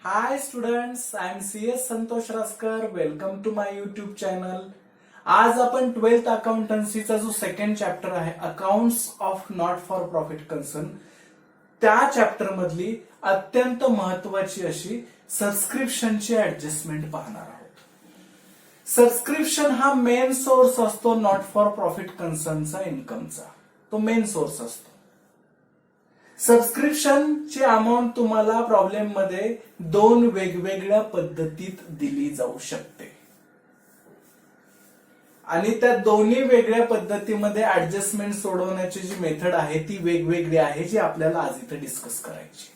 Hi students, I am CS Santosh Raskar. Welcome to my YouTube channel. आज आपण 12th अकाउंटन्सीचा जो सेकंड चॅप्टर आहे accounts of not for profit concern, त्या chapter मधली अत्यंत महत्वाची अशी सबस्क्रिप्शनची ऍडजस्टमेंट पाहणार आहोत. सबस्क्रिप्शन हा मेन सोर्स असतो नॉट फॉर प्रॉफिट कन्सर्नचा इन्कमचा, तो मेन सोर्स असतो. सबस्क्रिप्शनची अमाऊंट तुम्हाला प्रॉब्लेम मध्ये दोन वेगवेगळ्या पद्धतीत दिली जाऊ शकते आणि त्या दोन्ही वेगळ्या पद्धतीमध्ये ऍडजस्टमेंट सोडवण्याची जी मेथड आहे ती वेगवेगळी आहे, जी आपल्याला आज इथे डिस्कस करायची.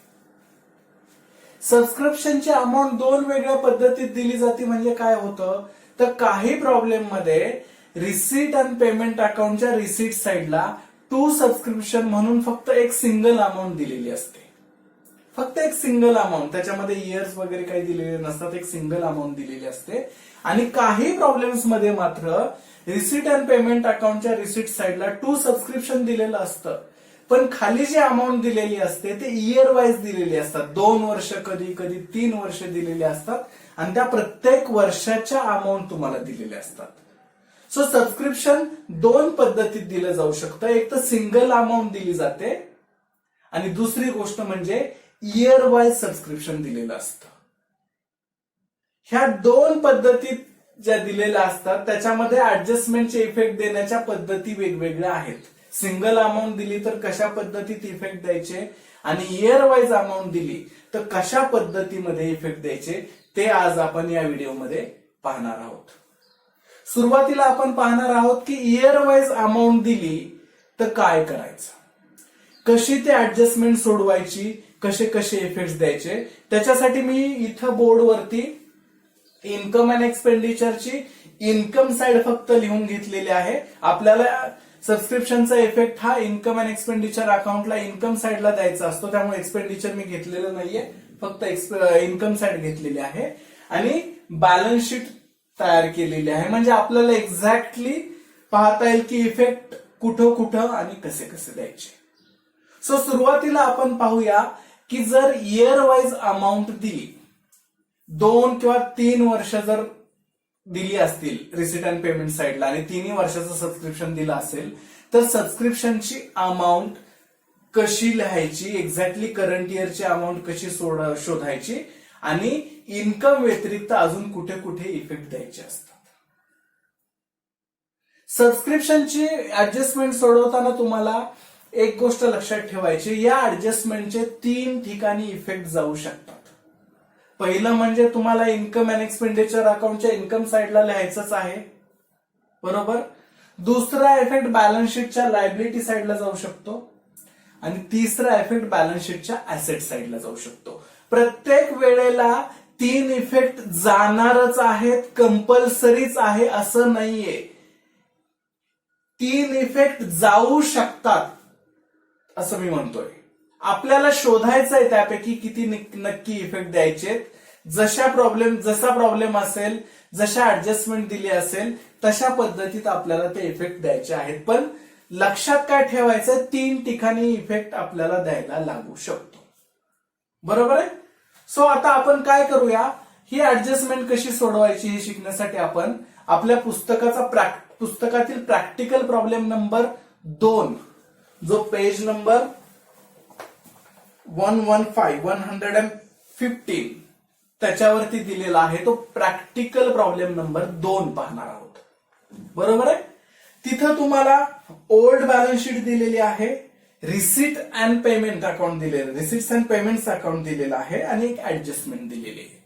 सबस्क्रिप्शनची अमाऊंट दोन वेगळ्या पद्धतीत दिली जाते म्हणजे काय होतं तर काही प्रॉब्लेम मध्ये रिसीट आणि पेमेंट अकाउंटच्या रिसीट साइडला टू सबस्क्रिप्शन म्हणून फक्त एक सिंगल अमाऊंट दिलेली असते. फक्त एक सिंगल अमाऊंट, त्याच्यामध्ये इयर्स वगैरे काही दिलेले नसतात, एक सिंगल अमाऊंट दिलेली असते. आणि काही प्रॉब्लेम्स मध्ये मात्र रिसीट अँड पेमेंट अकाउंटच्या रिसीट साइडला टू सबस्क्रिप्शन दिलेलं असतं, पण खाली जी अमाऊंट दिलेली असते ते इयर वाईज दिलेली असतात. 2 वर्ष, कधी कधी 3 वर्ष दिलेली असतात आणि त्या प्रत्येक वर्षाच्या अमाऊंट तुम्हाला दिलेल्या असतात. सो सबस्क्रिप्शन दोन पद्धतीत दिलं जाऊ शकतं. एक तर सिंगल अमाऊंट दिली जाते आणि दुसरी गोष्ट म्हणजे इयर वाईज सबस्क्रिप्शन दिलेलं असतं. ह्या दोन पद्धतीत ज्या दिलेल्या असतात त्याच्यामध्ये ऍडजस्टमेंटचे इफेक्ट देण्याच्या पद्धती वेगवेगळ्या आहेत. सिंगल अमाऊंट दिली तर कशा पद्धतीत इफेक्ट द्यायचे आणि इयर वाईज अमाऊंट दिली तर कशा पद्धतीमध्ये इफेक्ट द्यायचे ते आज आपण या व्हिडिओमध्ये पाहणार आहोत. सुरुवातीला आपण पाहणार आहोत की इयर वाईज अमाऊंट दिली तर काय करायचं, कशी ते ऍडजस्टमेंट सोडवायची, कसे कसे इफेक्ट द्यायचे. त्याच्यासाठी मी इथं बोर्डवरती इन्कम अँड एक्सपेंडिचरची इन्कम साइड फक्त लिहून घेतलेली आहे. आपल्याला सबस्क्रिप्शनचा इफेक्ट हा इन्कम अँड एक्सपेंडिचर अकाउंटला इन्कम साइडला द्यायचा असतो, त्यामुळे एक्सपेंडिचर मी घेतलेलं नाहीये, फक्त इन्कम साइड घेतलेली आहे आणि बॅलन्स शीट तयार केलेली आहे. म्हणजे आपल्याला एक्झॅक्टली पाहता येईल की इफेक्ट कुठं कुठं आणि कसे कसे द्यायचे. सो सुरुवातीला आपण पाहूया की जर इयर वाईज अमाऊंट दिली, 2 किंवा 3 वर्ष जर दिली असतील रिसीट अँड पेमेंट साइडला आणि 3 वर्षाचं सबस्क्रिप्शन दिलं असेल तर सबस्क्रिप्शनची अमाऊंट कशी लिहायची, एक्झॅक्टली करंट इयरची अमाऊंट कशी शोधायची आणि इन्कम व्यतिरिक्त अजून कुठे कुठे इफेक्ट द्यायचे असतात. सबस्क्रिप्शनची ऍडजस्टमेंट सोडवताना तुम्हाला एक गोष्ट लक्षात ठेवायची, या ऍडजस्टमेंटचे 3 ठिकाणी इफेक्ट जाऊ शकतात. पहिलं म्हणजे तुम्हाला इन्कम अँड एक्सपेंडिचर अकाउंटच्या इन्कम साइडला लिहायचंच आहे, बरोबर. दुसरा इफेक्ट बॅलन्स शीटच्या लायबिलिटी साइडला जाऊ शकतो आणि तिसरा इफेक्ट बॅलन्स शीटच्या ऍसेट साइडला जाऊ शकतो. प्रत्येक वेळेला 3 इफेक्ट जाणारच आहेत, कंपल्सरीच आहे असं नाहीये. 3 इफेक्ट जाऊ शकतात असं मी म्हणतोय. आपल्याला शोधायचं आहे त्यापैकी किती नक्की इफेक्ट द्यायचे. जसा प्रॉब्लेम असेल, जशा ऍडजस्टमेंट दिली असेल तशा पद्धतीत आपल्याला ते इफेक्ट द्यायचे आहेत. पण लक्षात काय ठेवायचं, 3 ठिकाणी इफेक्ट आपल्याला द्यायला लागू शकतो, बरोबर आहे. सो आता आपण काय करूया, ही ऍडजस्टमेंट कशी सोडवायची हे शिकण्यासाठी आपण आपल्या पुस्तकातील प्रॅक्टिकल प्रॉब्लेम नंबर 2 जो पेज नंबर 115 त्याच्यावरती दिलेला आहे तो प्रॅक्टिकल प्रॉब्लेम नंबर 2 पाहणार आहोत, बरोबर आहे. तिथं तुम्हाला ओल्ड बॅलन्स शीट दिलेली आहे, रिसीट अँड पेमेंट अकाउंट दिलेलं, रिसीट्स अँड पेमेंट्स अकाउंट दिलेलं आहे आणि एक ऍडजस्टमेंट दिलेली आहे.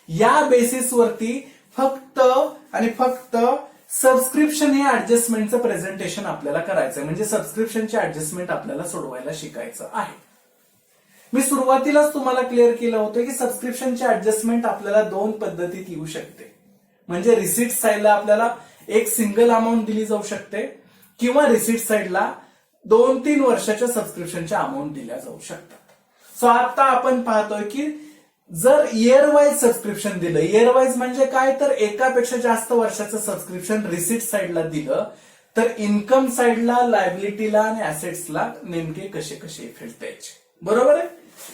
या बेसिसवरती फक्त आणि फक्त सबस्क्रिप्शन हे ऍडजस्टमेंटचं प्रेझेंटेशन आपल्याला करायचं आहे, म्हणजे सबस्क्रिप्शनची ऍडजस्टमेंट आपल्याला सोडवायला शिकायचं आहे. मी सुरुवातीलाच तुम्हाला क्लिअर केलं होतं की सबस्क्रिप्शनची ऍडजस्टमेंट आपल्याला 2 पद्धतीत येऊ शकते. म्हणजे रिसीट साइडला आपल्याला एक सिंगल अमाऊंट दिली जाऊ शकते किंवा रिसीट साइडला 2-3 वर्षाच्या सबस्क्रिप्शनच्या अमाऊंट दिल्या जाऊ शकतात. सो आता आपण पाहतोय की जर इयर वाईज सबस्क्रिप्शन दिलं, इयर वाईज म्हणजे काय तर एकापेक्षा जास्त वर्षाचं सबस्क्रिप्शन रिसीट साइडला दिलं तर इन्कम साइडला, लायबिलिटीला आणि ऍसेट्सला नेमके कसे कसे इफेक्ट द्यायचे, बरोबर आहे.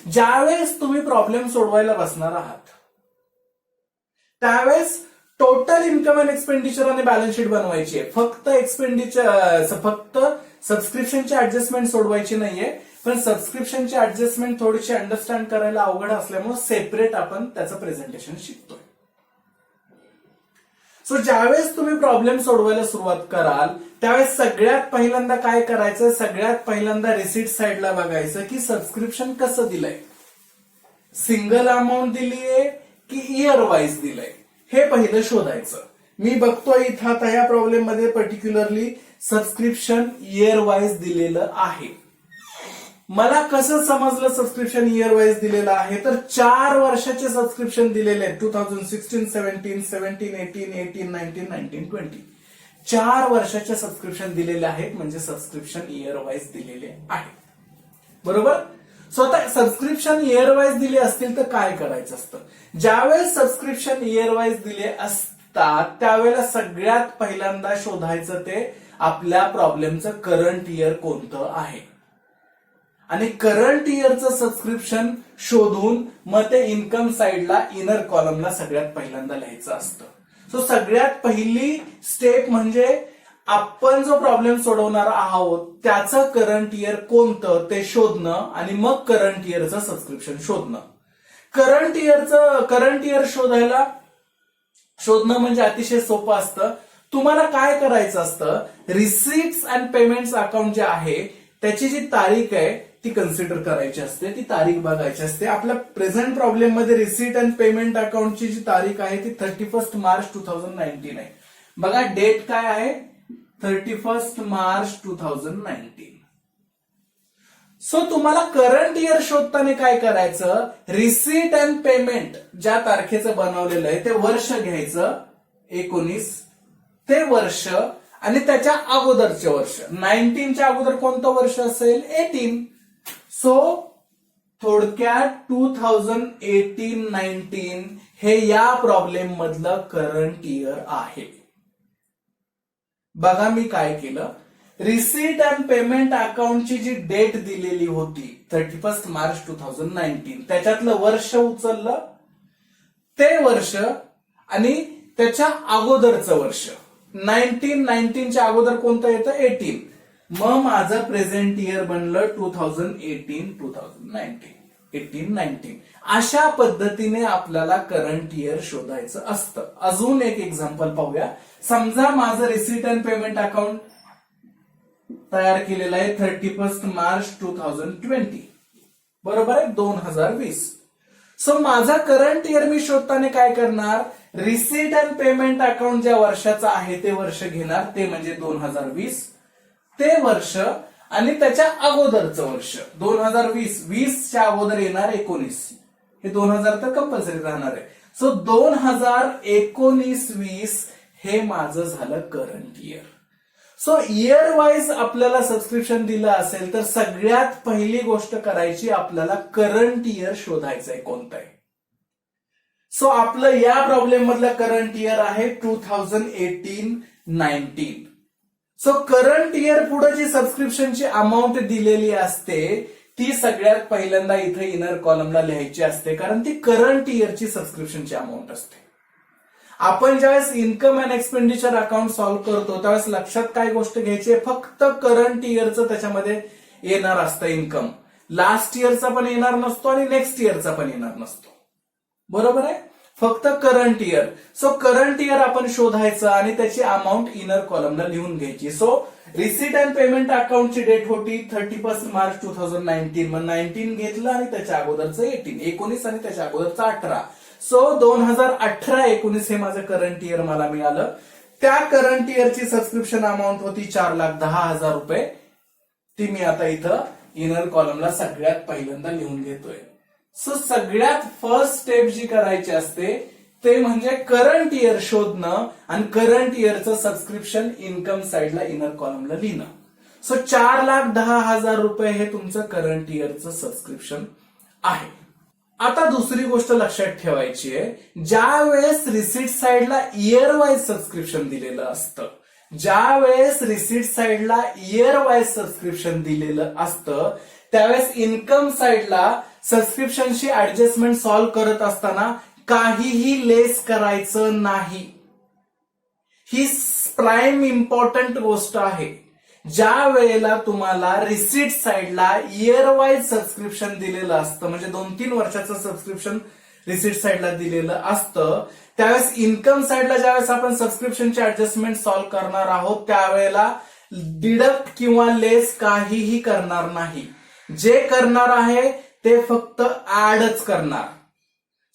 ज्यावेळेस तुम्ही प्रॉब्लेम सोडवायला बसणार आहात त्यावेळेस टोटल इन्कम अँड एक्सपेंडिचर आणि बॅलन्स शीट बनवायची आहे. फक्त सबस्क्रिप्शनची ऍडजस्टमेंट सोडवायची नाहीये, पण सबस्क्रिप्शनची ऍडजस्टमेंट थोडीशी अंडरस्टँड करायला अवघड असल्यामुळे सेपरेट आपण त्याचं प्रेझेंटेशन शिकतोय. सो ज्यावेळेस तुम्ही प्रॉब्लेम सोडवायला सुरुवात कराल त्यावेळेस सगळ्यात पहिल्यांदा काय करायचं, सगळ्यात पहिल्यांदा रिसीट साइडला बघायचं की सबस्क्रिप्शन कसं दिलंय, सिंगल अमाऊंट दिलीये की इयर वाईज दिलंय हे पहिलं शोधायचं. मी बघतोय इथं आता या प्रॉब्लेम मध्ये पर्टिक्युलरली सबस्क्रिप्शन इयर वाईज दिलेलं आहे. मला कसं समजलं सबस्क्रिप्शन इयर वाईज दिलेलं आहे, तर 4 वर्षाचे सबस्क्रिप्शन दिलेले आहेत. 2016, 17, 17, 18, 18, 19, 19, 20 4 वर्षाचे सबस्क्रिप्शन दिलेले आहेत, म्हणजे सबस्क्रिप्शन इयर वाईज दिलेले आहेत. बरोबर. सो आता सबस्क्रिप्शन इयर वाईज दिले असतील तर काय करायचं असतं, ज्यावेळेस सबस्क्रिप्शन इयर वाईज दिले असतात त्यावेळेला सगळ्यात पहिल्यांदा शोधायचं ते आपल्या प्रॉब्लेमचं करंट इयर कोणतं आहे आणि करंट इयरचं सबस्क्रिप्शन शोधून मग ते इन्कम साइडला इनर कॉलमला सगळ्यात पहिल्यांदा लिहायचं असतं. सो सगळ्यात पहिली स्टेप म्हणजे आपण जो प्रॉब्लेम सोडवणार आहोत त्याचं करंट इयर कोणतं ते शोधणं आणि मग करंट इयरचं सबस्क्रिप्शन शोधणं. करंट इयर शोधणं म्हणजे अतिशय सोपं असतं. तुम्हाला काय करायचं असतं, रिसीट्स अँड पेमेंट्स अकाउंट जे आहे त्याची जी तारीख आहे ती कन्सिडर करायची असते, ती तारीख बघायची असते. आपल्या प्रेझेंट प्रॉब्लेम मध्ये रिसीट अँड पेमेंट अकाउंटची जी तारीख आहे ती 31 मार्च 2019 आहे. बघा डेट काय आहे, 31 मार्च 2019. सो तुम्हाला करंट इयर शोधताना काय करायचं, रिसीट अँड पेमेंट ज्या तारखेचं बनवलेलं आहे ते वर्ष घ्यायचं, 19 ते वर्ष आणि त्याच्या अगोदरचे वर्ष. 19च्या अगोदर कोणतं वर्ष असेल, 18. सो थोडक्यात 2018-19 हे या प्रॉब्लेम मधलं करंट इयर आहे. बघा मी काय केलं, रिसीट अँड पेमेंट अकाउंटची जी डेट दिलेली होती 31 मार्च 2019 त्याच्यातलं वर्ष उचललं, ते वर्ष आणि त्याच्या अगोदरचं वर्ष. 19च्या अगोदर कोणतं येतं, 18. मग माझं प्रेझेंट इयर बनलं 2018-19. अशा पद्धतीने आपल्याला करंट इयर शोधायचं असतं. अजून एक एक्झाम्पल पाहूया. समजा माझं रिसीट अँड पेमेंट अकाउंट तयार केलेलं आहे 31 मार्च 2020, बरोबर आहे, 2020. सो माझा करंट इयर मी शोधताना काय करणार, रिसीट अँड पेमेंट अकाउंट ज्या वर्षाचं आहे ते वर्ष घेणार, ते म्हणजे 2020 ते वर्ष आणि त्याच्या अगोदरचं वर्ष 2020. 20च्या अगोदर येणार 19, हे 2000 तर कंपल्सरी राहणार आहे. सो 2019-20 हे माझं झालं current year. So year wise आपल्याला सबस्क्रिप्शन दिलं असेल तर सगळ्यात पहिली गोष्ट करायची, आपल्याला करंट इयर शोधायचंय कोणतं आहे. सो आपलं या प्रॉब्लेम मधलं करंट इयर आहे 2018-19. सो करंट इयर पुढे जी सबस्क्रिप्शनची अमाऊंट दिलेली असते ती सगळ्यात पहिल्यांदा इथे इनर कॉलमला लिहायची असते, कारण ती करंट इयरची सबस्क्रिप्शनची अमाऊंट असते. आपण ज्यावेळेस income and expenditure account solve करतो त्यावेळेस लक्षात काय गोष्ट घ्यायची, फक्त करंट इयरचं त्याच्यामध्ये येणार असतं इन्कम. लास्ट इयरचा पण येणार नसतो आणि नेक्स्ट इयरचा पण येणार नसतो, बरोबर आहे, फक्त current year. So current year आपण शोधायचं आणि त्याची अमाऊंट इनर कॉलमला लिहून घ्यायची. सो रिसीट अँड पेमेंट अकाउंटची डेट होती 31 मार्च 2019, मग 19 घेतलं आणि त्याच्या अगोदरचं 19 आणि त्याच्या अगोदरचं 18. सो 2018-19 हे माझं करंट इयर मला मिळालं. त्या करंट इयरची सबस्क्रिप्शन अमाऊंट होती 4,10,000 रुपये. ती मी आता इथं इनर कॉलमला सगळ्यात पहिल्यांदा लिहून घेतोय. सो सगळ्यात फर्स्ट स्टेप जी करायची असते ते म्हणजे करंट इयर शोधणं आणि करंट इयरचं सबस्क्रिप्शन इन्कम साइडला इनर कॉलमला लिहिणं. सो 4,10,000 रुपये हे तुमचं करंट इयरचं सबस्क्रिप्शन आहे. आता दुसरी गोष्ट लक्षात ठेवायची आहे, ज्या वेळेस रिसीट साइडला इयर वाईज सबस्क्रिप्शन दिलेलं असतं, ज्या वेळेस रिसीट साइडला इयर वाईज सबस्क्रिप्शन दिलेलं असतं त्यावेळेस इन्कम साइडला सबस्क्रिप्शनची ऍडजस्टमेंट सॉल्व्ह करत असताना काहीही लेस करायचं नाही. ही प्राइम इम्पॉर्टंट गोष्ट आहे. ज्या वेळेला तुम्हाला रिसीट साइडला इयर वाईज सबस्क्रिप्शन दिलेलं असतं, म्हणजे 2-3 वर्षाचं सबस्क्रिप्शन रिसीट साइडला दिलेलं असतं, त्यावेळेस इन्कम साइडला ज्यावेळेस आपण सबस्क्रिप्शनची ऍडजस्टमेंट सॉल्व्ह करणार आहोत त्यावेळेला डिडक्ट किंवा लेस काहीही करणार नाही. जे करणार आहे ते फक्त ऍडच करणार.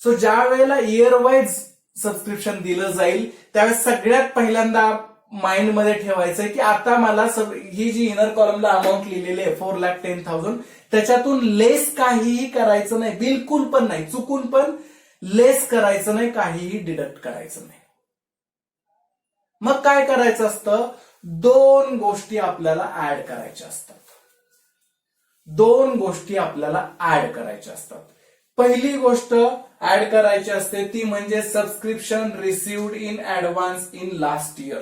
सो ज्या वेळेला इयर वाईज सबस्क्रिप्शन दिलं जाईल त्यावेळेस सगळ्यात पहिल्यांदा माइंड मध्ये ठेवायचंय की आता मला ही जी इनर कॉलमला अमाऊंट लिहिलेली आहे 4,10,000 त्याच्यातून लेस काहीही करायचं नाही, बिलकुल पण नाही, चुकून पण लेस करायचं नाही, काहीही डिडक्ट करायचं नाही. मग काय करायचं असतं, 2 गोष्टी आपल्याला ऍड करायच्या असतात. 2 गोष्टी आपल्याला ऍड करायच्या असतात. पहिली गोष्ट ऍड करायची असते ती म्हणजे subscription received in advance in last year.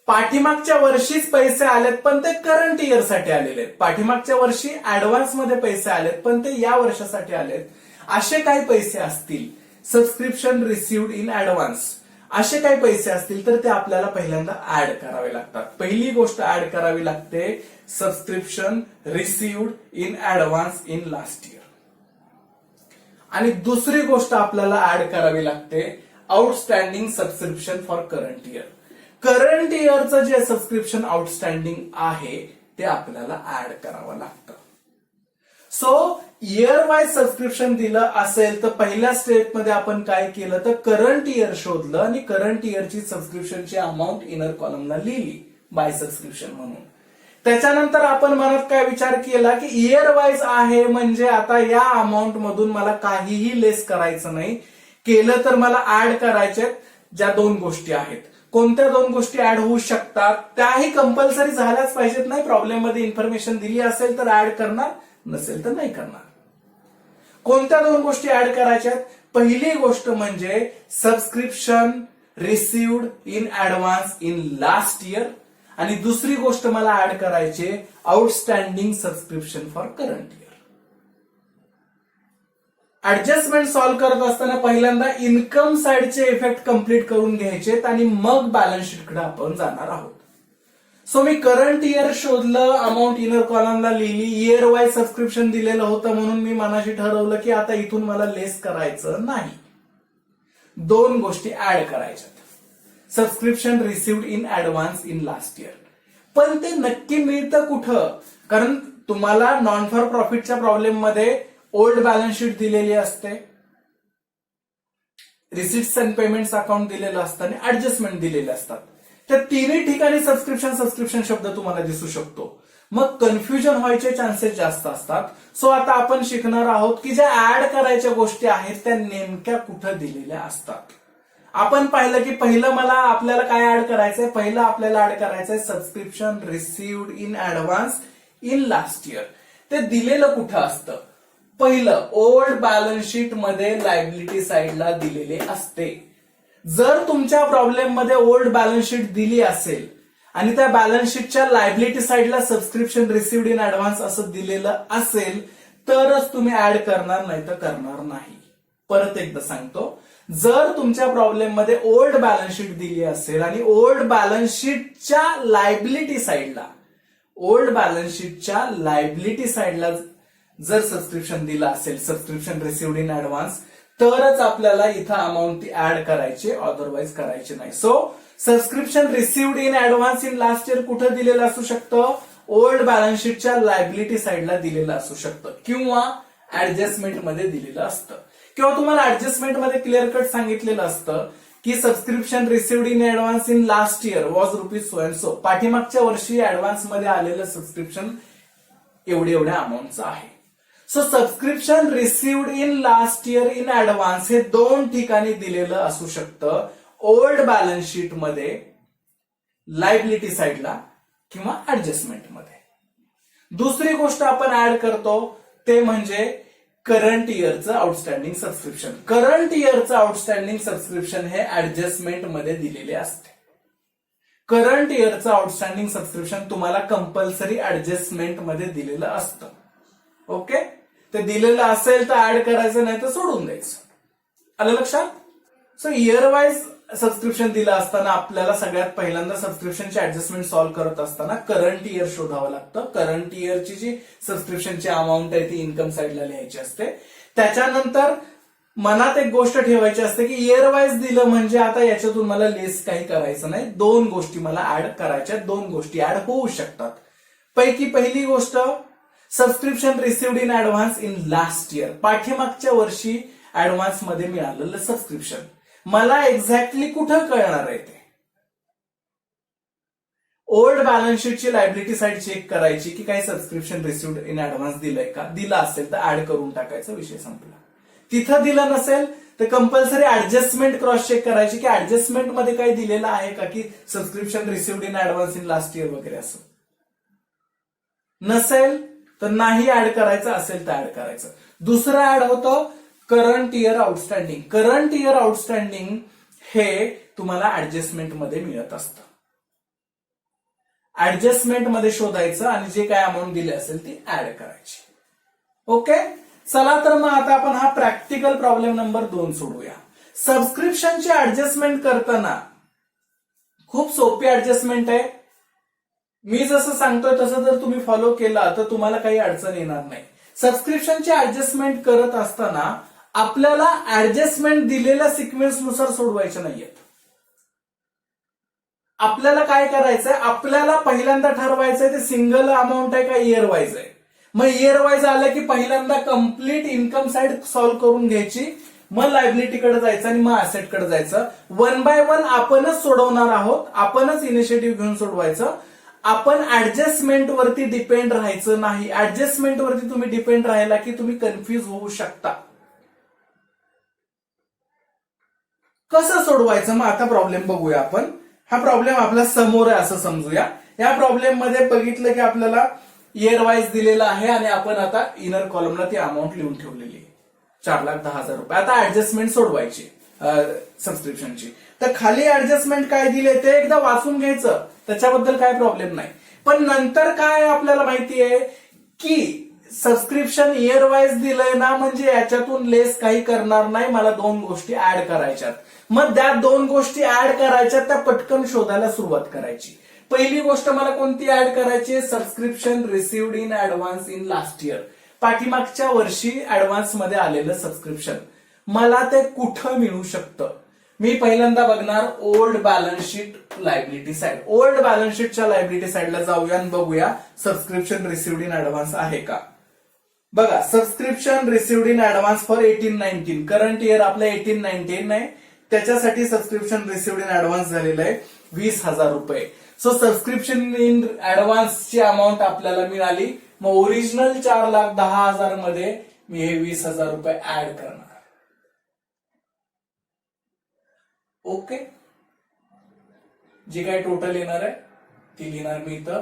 पाठीमागच्या वर्षीच पैसे आलेत पण ते करंट इयर साठी आलेले आहेत. पाठीमागच्या वर्षी ऍडव्हान्स मध्ये पैसे आलेत पण ते या वर्षासाठी आलेत. असे काही पैसे असतील सबस्क्रिप्शन रिसिव्ड इन ऍडव्हान्स, असे काही पैसे असतील तर ते आपल्याला पहिल्यांदा ऍड करावे लागतात. पहिली गोष्ट ऍड करावी लागते subscription received in advance in last year. आणि दुसरी गोष्ट आपल्याला ऍड करावी लागते outstanding subscription for current year. Current इयरचं जे सबस्क्रिप्शन आउटस्टँडिंग आहे ते आपल्याला ऍड करावं लागतं. सो इयर वाईज सबस्क्रिप्शन दिलं असेल तर पहिल्या स्टेपमध्ये आपण काय केलं तर करंट इयर शोधलं आणि करंट इयरची सबस्क्रिप्शनची अमाऊंट इनर कॉलमला लिहिली बाय सबस्क्रिप्शन म्हणून. त्याच्यानंतर आपण मनात काय विचार केला की इयर वाईज आहे म्हणजे आता या अमाऊंट मधून मला काहीही लेस करायचं नाही, केलं तर मला ऍड करायचे ज्या 2 गोष्टी आहेत. कोणत्या 2 गोष्टी ऍड होऊ शकतात त्याही कंपल्सरी झाल्याच पाहिजेत. नाही, प्रॉब्लेम मध्ये इन्फॉर्मेशन दिली असेल तर ऍड करणार, नसेल तर नाही करणार. कोणत्या 2 गोष्टी ऍड करायच्यात, पहिली गोष्ट म्हणजे subscription received in advance in last year आणि दुसरी गोष्ट मला ऍड करायची outstanding subscription for current year. Adjustment solve करत असताना पहिल्यांदा इन्कम साइडचे इफेक्ट कंप्लीट करून घ्यायचे आणि मग बॅलन्स शीटकडे आपण जाणार आहोत. सो मी करंट इयर शोधलं, अमाऊंट इनर कॉलमला लिहिली, इयर वाईज सबस्क्रिप्शन दिलेलं होतं म्हणून मी मनाशी ठरवलं की आता इथून मला लेस करायचं नाही. 2 गोष्टी ऍड करायच्यात, subscription received in advance in last year. पण ते नक्की मिळतं कुठं, कारण तुम्हाला नॉन फॉर प्रॉफिटच्या प्रॉब्लेम मध्ये ओल्ड बॅलन्स शीट दिलेली असते, रिसिट्स अँड पेमेंट्स अकाउंट दिलेलं असतं आणि ऍडजस्टमेंट दिलेले असतात. त्या तिन्ही ठिकाणी सबस्क्रिप्शन शब्द तुम्हाला दिसू शकतो. मग कन्फ्युजन व्हायचे चान्सेस जास्त असतात. सो आता आपण शिकणार आहोत की ज्या ऍड करायच्या गोष्टी आहेत त्या नेमक्या कुठं दिलेल्या असतात. आपण पाहिलं की पहिलं आपल्याला काय ऍड करायचंय, पहिलं आपल्याला ऍड करायचंय subscription received in advance in last year. ते दिलेलं कुठं असतं, पहिलं ओल्ड बॅलन्स शीट मध्ये लायबिलिटी साइडला दिलेले असते. जर तुमच्या प्रॉब्लेम मध्ये ओल्ड बॅलन्स शीट दिली असेल आणि त्या बॅलन्स शीटच्या लायबिलिटी साइडला सबस्क्रिप्शन रिसिव्ड इन ऍडव्हान्स असं दिलेलं असेल तरच तुम्ही ऍड करणार, नाही तर करणार नाही. परत एकदा सांगतो, जर तुमच्या प्रॉब्लेम मध्ये ओल्ड बॅलन्स शीट दिली असेल आणि ओल्ड बॅलन्स शीटच्या लायबिलिटी साइडला जर सबस्क्रिप्शन दिलं असेल, सबस्क्रिप्शन रिसिव्ड इन ऍडव्हान्स, तरच आपल्याला इथं अमाऊंट ती ऍड करायची, अदरवाईज करायची नाही. So subscription received in advance in last year कुठं दिलेलं असू शकतं, ओल्ड बॅलन्स शीटच्या लायबिलिटी साइडला दिलेलं असू शकतं किंवा ऍडजस्टमेंट मध्ये दिलेलं असतं, किंवा तुम्हाला ऍडजस्टमेंट मध्ये क्लिअर कट सांगितलेलं असतं की subscription received in advance in last year was rupees so and so. पाठीमागच्या वर्षी ऍडव्हान्स मध्ये आलेलं सबस्क्रिप्शन एवढ्या अमाऊंटचं आहे. So subscription received in last year in advance हे 2 ठिकाणी दिलेलं असू शकतं, ओल्ड बॅलन्स शीट मध्ये, लायबिलिटी साइडला किंवा ऍडजस्टमेंट मध्ये. दुसरी गोष्ट आपण ऍड करतो ते म्हणजे करंट इयरचं आउटस्टँडिंग सबस्क्रिप्शन. करंट इयरचं आउटस्टँडिंग सबस्क्रिप्शन हे ऍडजस्टमेंट मध्ये दिलेले असते. करंट इयरचं आउटस्टँडिंग सबस्क्रिप्शन तुम्हाला कंपल्सरी ऍडजस्टमेंट मध्ये दिलेलं असतं. ओके, ते दिलेलं असेल तर ऍड करायचं, नाही तर सोडून द्यायचं. आलं लक्षात? सो इयर वाईज सबस्क्रिप्शन दिलं असताना आपल्याला सगळ्यात पहिल्यांदा सबस्क्रिप्शनची ऍडजस्टमेंट सॉल्व्ह करत असताना करंट इयर शोधावं लागतं. करंट इयरची जी सबस्क्रिप्शनची अमाऊंट आहे ती इन्कम साईडला लिहायची असते. त्याच्यानंतर मनात एक गोष्ट ठेवायची असते की इयर वाईज दिलं म्हणजे आता याच्यातून मला लेस काही करायचं नाही, 2 गोष्टी मला ऍड करायच्या, 2 गोष्टी ऍड होऊ शकतात. पैकी पहिली गोष्ट subscription received in advance in last year, पाठीमागच्या वर्षी ऍडव्हान्स मध्ये मिळालेलं सबस्क्रिप्शन मला एक्झॅक्टली कुठं कळणार आहे ते. ओल्ड बॅलन्स शीटची लायबिलिटी साईड चेक करायची की काही सबस्क्रिप्शन रिसिव्ड इन ऍडव्हान्स दिलंय का, दिलं असेल तर ऍड करून टाकायचा, विषय संपला. तिथं दिलं नसेल तर कंपल्सरी ऍडजस्टमेंट क्रॉस चेक करायची की ऍडजस्टमेंट मध्ये काही दिलेलं आहे का की subscription received in advance in last year वगैरे असं. नसेल तर नाही ऍड करायचं, असेल तर ऍड करायचं. दुसरं ऍड होतं current year outstanding. Current year outstanding हे तुम्हाला ऍडजस्टमेंट मध्ये मिळत असतं. ऍडजस्टमेंट मध्ये शोधायचं आणि जे काय अमाऊंट दिली असेल ती ऍड करायची. ओके, चला तर मग आता आपण हा प्रॅक्टिकल प्रॉब्लेम नंबर 2 सोडूया. सबस्क्रिप्शनची ऍडजस्टमेंट करताना खूप सोपी ऍडजस्टमेंट आहे. मी जसं सांगतोय तसं जर तुम्ही फॉलो केला तर तुम्हाला काही अडचण येणार नाही. सबस्क्रिप्शनची ऍडजस्टमेंट करत असताना आपल्याला ऍडजस्टमेंट दिलेल्या सिक्वेन्स नुसार सोडवायच्या नाहीयेत. आपल्याला काय करायचंय, आपल्याला पहिल्यांदा ठरवायचंय ते सिंगल अमाऊंट आहे का इयर वाईज आहे. मग इयर वाईज आलं की पहिल्यांदा कम्प्लीट इन्कम साईड सॉल्व्ह करून घ्यायची, मग लायबिलिटीकडे जायचं आणि मग असेटकडे जायचं. 1 बाय 1 आपणच सोडवणार आहोत, आपणच इनिशिएटिव्ह घेऊन सोडवायचं. आपण ऍडजस्टमेंट वरती डिपेंड राहायचं नाही. ऍडजस्टमेंट वरती तुम्ही डिपेंड राहिला की तुम्ही कन्फ्युज होऊ शकता. कसं सोडवायचं मग आता प्रॉब्लेम बघूया आपण. हा प्रॉब्लेम आपल्या समोर आहे असं समजूया. या प्रॉब्लेम मध्ये बघितलं की आपल्याला इयर वाईज दिलेला आहे आणि आपण आता इनर कॉलमला ती अमाऊंट लिहून ठेवलेली आहे, 4,10,000 रुपये. आता ऍडजस्टमेंट सोडवायची सबस्क्रिप्शनची. तर खाली ऍडजस्टमेंट काय दिले ते एकदा वाचून घ्यायचं, त्याच्याबद्दल काय प्रॉब्लेम नाही. पण नंतर काय आपल्याला माहितीये की सबस्क्रिप्शन इयर वाईज दिलंय ना, म्हणजे याच्यातून लेस काही करणार नाही, मला 2 गोष्टी ऍड करायच्यात. मग त्या 2 गोष्टी ऍड करायच्या, त्या पटकन शोधायला सुरुवात करायची. पहिली गोष्ट मला कोणती ऍड करायची, subscription received in advance in last year, पाठीमागच्या वर्षी ऍडव्हान्स मध्ये आलेलं सबस्क्रिप्शन मला ते कुठं मिळू शकतं. मी पहिल्यांदा बघणार old balance sheet liability side. Old balance शीटच्या लायबिलिटी साईडला जाऊया आणि बघूया सबस्क्रिप्शन रिसिव्ड इन ऍडव्हान्स आहे का. बघा, subscription received in advance for 18-19, current year आपलं 18-19 आहे, त्याच्यासाठी सबस्क्रिप्शन रिसिव्ड इन ऍडव्हान्स झालेलं आहे 20,000 रुपये. सो सबस्क्रिप्शन इन ऍडव्हान्सची अमाऊंट आपल्याला मिळाली. मग ओरिजिनल 4,10,000 मध्ये मी हे 20,000 रुपये ऍड करणार. ओके, जी काय टोटल येणार आहे ती लिहिणार मी इथं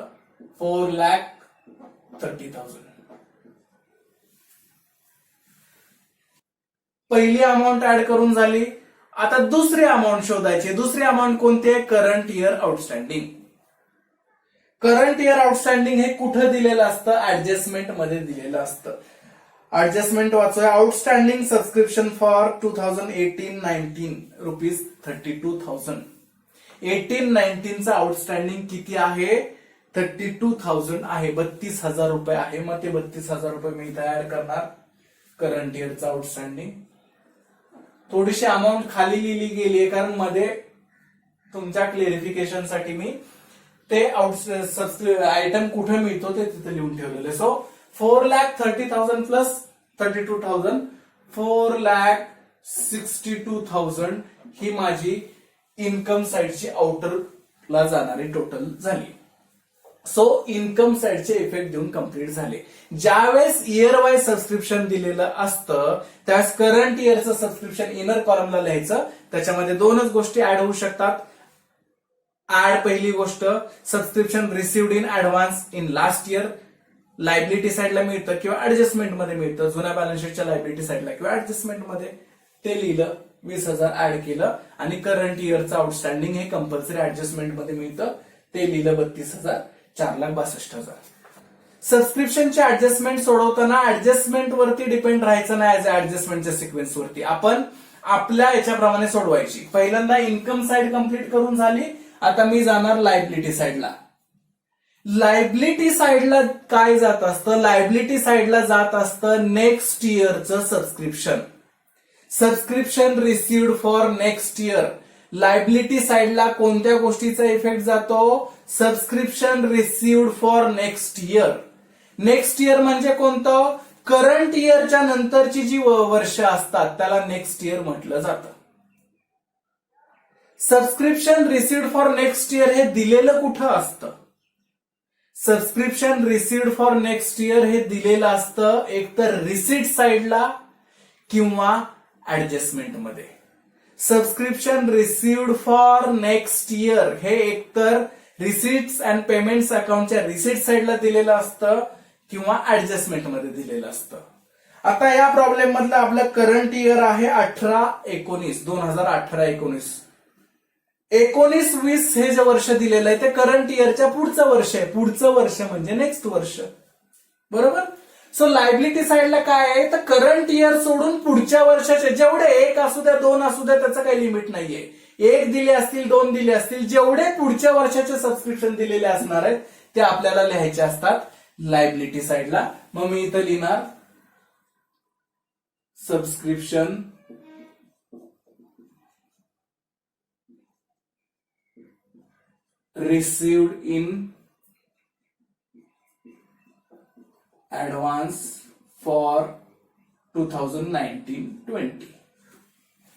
4,30,000. पहिली अमाऊंट ऍड करून झाली. आता दुसरी अमाऊंट शोधायची. दुसरी अमाऊंट कोणती आहे, current year outstanding. Current year outstanding हे कुठं दिलेलं असतं, ऍडजस्टमेंट मध्ये दिलेलं असतं. ऍडजस्टमेंट वाचूया. Outstanding subscription for 2018-19 rupees 32,000. 18-19चा आउटस्टँडिंग किती आहे, 32,000 आहे, 32,000 रुपये आहे. मग ते 32,000 रुपये मी इथे ऍड करणार. करंट इयरचा आउटस्टँडिंग. थोडीशी अमाऊंट खाली लिहिली गेली आहे कारण मध्ये तुमच्या क्लेरिफिकेशनसाठी मी ते आयटम कुठे मिळतो ते तिथे लिहून ठेवलेलं आहे. सो 4,30,000 प्लस 32,000, 4,62,000 ही माझी इन्कम साईडची आउटरला जाणारी टोटल झाली. सो इन्कम साईडचे इफेक्ट देऊन कंप्लीट झाले. ज्यावेळेस इयर वाईज सबस्क्रिप्शन दिलेलं असतं त्यावेळेस करंट इयरचं सबस्क्रिप्शन इनर कॉलमला लिहायचं. त्याच्यामध्ये 2च गोष्टी ऍड होऊ शकतात. ऍड पहिली गोष्ट subscription received in advance in last year, liability साईडला मिळतं किंवा ऍडजस्टमेंट मध्ये मिळतं, जुन्या बॅलन्स शीटच्या लायबिलिटी साईडला किंवा ऍडजस्टमेंट मध्ये ते लिहिलं, 20,000 ऍड केलं. आणि करंट इयरचं आउटस्टँडिंग हे कंपल्सरी ऍडजस्टमेंट मध्ये मिळतं, ते लिहिलं 32,000, 4,62,000. सबस्क्रिप्शनचे ऍडजस्टमेंट सोडवताना ऍडजस्टमेंट वरती डिपेंड राहायचं नाही ऍज ऍडजस्टमेंटच्या सिक्वेन्स वरती. आपण आपल्या याच्याप्रमाणे सोडवायची. पहिल्यांदा इन्कम साइड कंप्लीट करून झाली. आता मी जाणार लायबिलिटी साइडला. लायबिलिटी साइडला काय जात असतं? लायबिलिटी साइडला जात असतं नेक्स्ट इयरचं subscription. Subscription received for next year. Liability साइडला कोणत्या गोष्टीचा इफेक्ट जातो? Subscription received for next year. Next year म्हणजे कोणतं? करंट इयरच्या नंतरची जी वर्ष असतात त्याला नेक्स्ट इयर म्हटलं जातं. Subscription received for next year हे दिलेलं कुठं असतं? Subscription received for next year हे दिलेलं असतं एकतर रिसीट साइडला किंवा ऍडजस्टमेंट मध्ये. Subscription received for next year हे एकतर रिसीट्स अँड पेमेंट्स अकाउंटच्या रिसीट साइडला दिलेलं असतं किंवा ऍडजस्टमेंट मध्ये दिलेलं असतं. आता या प्रॉब्लेम मधलं आपलं करंट इयर आहे 18-19, 2018-19. 19-20 हे जे वर्ष दिलेलं आहे ते करंट इयरच्या पुढचं वर्ष आहे. पुढचं वर्ष म्हणजे नेक्स्ट वर्ष, बरोबर. सो लायबिलिटी साइडला काय आहे? तर करंट इयर सोडून पुढच्या वर्षाचे जेवढे 1 असू द्या 2 असू द्या त्याचं काही लिमिट नाहीये. 1 दिले असतील 2 दिले असतील जेवढे पुढच्या वर्षाचे सबस्क्रिप्शन दिलेले असणार आहेत ते आपल्याला लिहायचे असतात लायबिलिटी साइडला. मग मी इथं लिहिणार subscription received in advance for 2019-20.